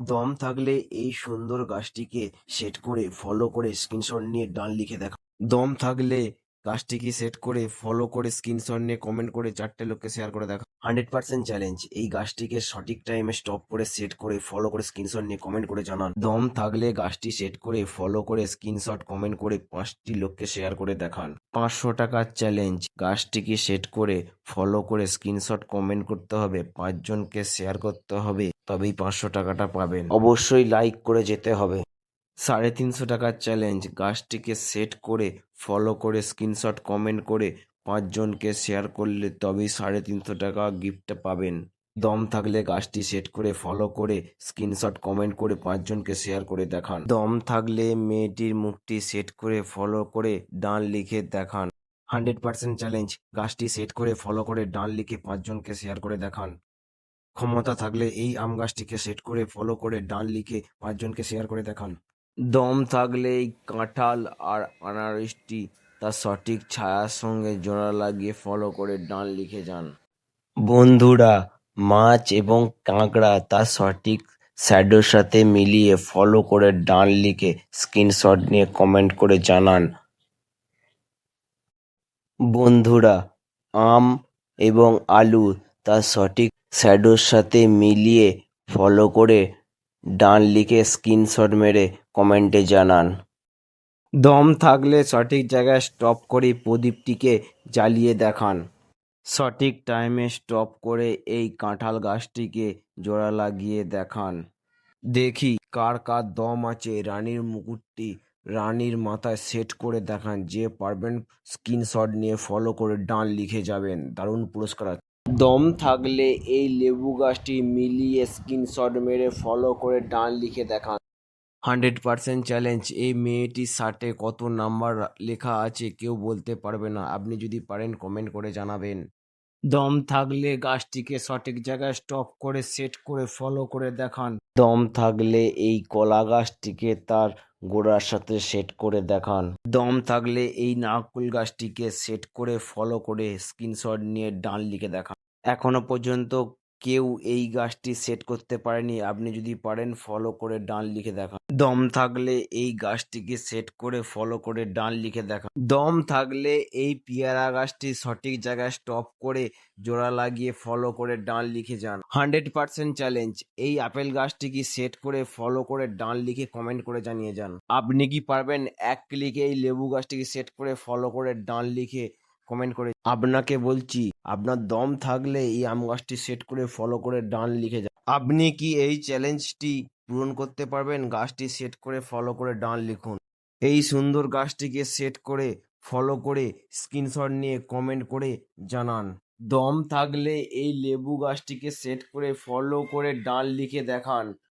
দম থাকলে এই সুন্দর গাছটিকে সেট করে ফলো করে স্ক্রিনশট নিয়ে ডান লিখে দেখা। দম থাকলে গাছটিকে সেট করে ফলো করে স্ক্রিনশট নিয়ে কমেন্ট করে 4টে লোককে শেয়ার করে দেখা। 100% চ্যালেঞ্জ। এই গাছটিকে সঠিক টাইমে স্টপ করে সেট করে ফলো করে স্ক্রিনশট নিয়ে কমেন্ট করে জানান। দম থাকলে গাছটি সেট করে ফলো করে স্ক্রিনশট কমেন্ট করে 5টি লোককে শেয়ার করে দেখান। 500 টাকার চ্যালেঞ্জ। গাছটিকে সেট করে ফলো করে স্ক্রিনশট কমেন্ট করতে হবে, 5জনকে শেয়ার করতে হবে, তবেই 500 টাকাটা পাবেন। অবশ্যই লাইক করে যেতে হবে। 350 টাকার চ্যালেঞ্জ। গাছটিকে সেট করে ফলো করে স্ক্রিনশট কমেন্ট করে 5জনকে শেয়ার করলে তবেই 350 টাকা গিফট পাবেন। দম থাকলে গাছটি সেট করে ফলো করে স্ক্রিনশট কমেন্ট করে 5জনকে শেয়ার করে দেখান। দম থাকলে মেয়েটির মুখটি সেট করে ফলো করে ডান লিখে দেখান। 100% চ্যালেঞ্জ। গাছটি সেট করে ফলো করে ডান লিখে 5জনকে শেয়ার করে দেখান। ক্ষমতা থাকলে এই আম গাছটিকে সেট করে ফলো করে ডান লিখে 5জনকে শেয়ার করে দেখান। দম থাকলে এই কাঁঠাল আর আনারসটি তার সঠিক ছায়ার সঙ্গে জোড়া লাগিয়ে ফলো করে ডান লিখে যান। বন্ধুরা, মাছ এবং কাঁকড়া তার সঠিক শ্যাডোর সাথে মিলিয়ে ফলো করে ডান লিখে স্ক্রিনশট নিয়ে কমেন্ট করে জানান। বন্ধুরা, আম এবং আলু তার সঠিক শ্যাডোর সাথে মিলিয়ে ফলো করে ডান লিখে স্ক্রিনশট মেরে কমেন্টে জানান। দম থাকলে সঠিক জায়গায় স্টপ করে প্রদীপটিকে জ্বালিয়ে দেখান। সঠিক টাইমে স্টপ করে এই কাঁঠাল গাছটিকে জোড়া লাগিয়ে দেখান। দেখি কার কার দম আছে। রানীর মুকুটটি রানীর মাথায় সেট করে দেখান। যে পারবেন স্ক্রিনশট নিয়ে ফলো করে ডান লিখে যাবেন, দারুণ পুরস্কার আছে। দম থাকলে এই লেবু গাছটি মিলিয়ে স্ক্রিনশট মেরে ফলো করে ডান লিখে দেখান। 100% চ্যালেঞ্জ। এই মেয়েটির শার্টে কত নাম্বার লেখা আছে কেউ বলতে পারবে না, আপনি যদি পারেন কমেন্ট করে জানাবেন। দম থাকলে গাছটিকে সঠিক জায়গায় স্টপ করে সেট করে ফলো করে দেখান। দম থাকলে এই কলা গাছটিকে তার গোড়ার সাথে সেট করে দেখান। দম থাকলে এই নারকেল গাছটিকে সেট করে ফলো করে স্ক্রিনশট নিয়ে ডান লিখে দেখান। এখনো পর্যন্ত কেউ এই গাছটি সেট করতে পারেনি, আপনি যদি পারেন ফলো করে ডান লিখে দেখান। দম থাকলে এই গাছটিকে সেট করে ফলো করে ডান লিখে দেখান। দম থাকলে এই পেয়ারা গাছটি সঠিক জায়গায় স্টপ করে জোড়া লাগিয়ে ফলো করে ডান লিখে যান। 100% চ্যালেঞ্জ। এই আপেল গাছটিকে সেট করে ফলো করে ডান লিখে কমেন্ট করে জানিয়ে যান। আপনি কি পারবেন এক ক্লিকে এই লেবু গাছটিকে সেট করে ফলো করে ডান লিখে কমেন্ট করে। আপনাকে বলছি, আপনার দম থাকলে এই আম গাছটি সেট করে ফলো করে ডান লিখে যান। আপনি কি এই চ্যালেঞ্জটি পূরণ করতে পারবেন? গাছটি সেট করে ফলো করে ডান লিখুন। এই সুন্দর গাছটিকে সেট করে ফলো করে স্ক্রিনশট নিয়ে কমেন্ট করে জানান। দম থাকলে এই লেবু গাছটিকে সেট করে ফলো করে ডান লিখে দেখান।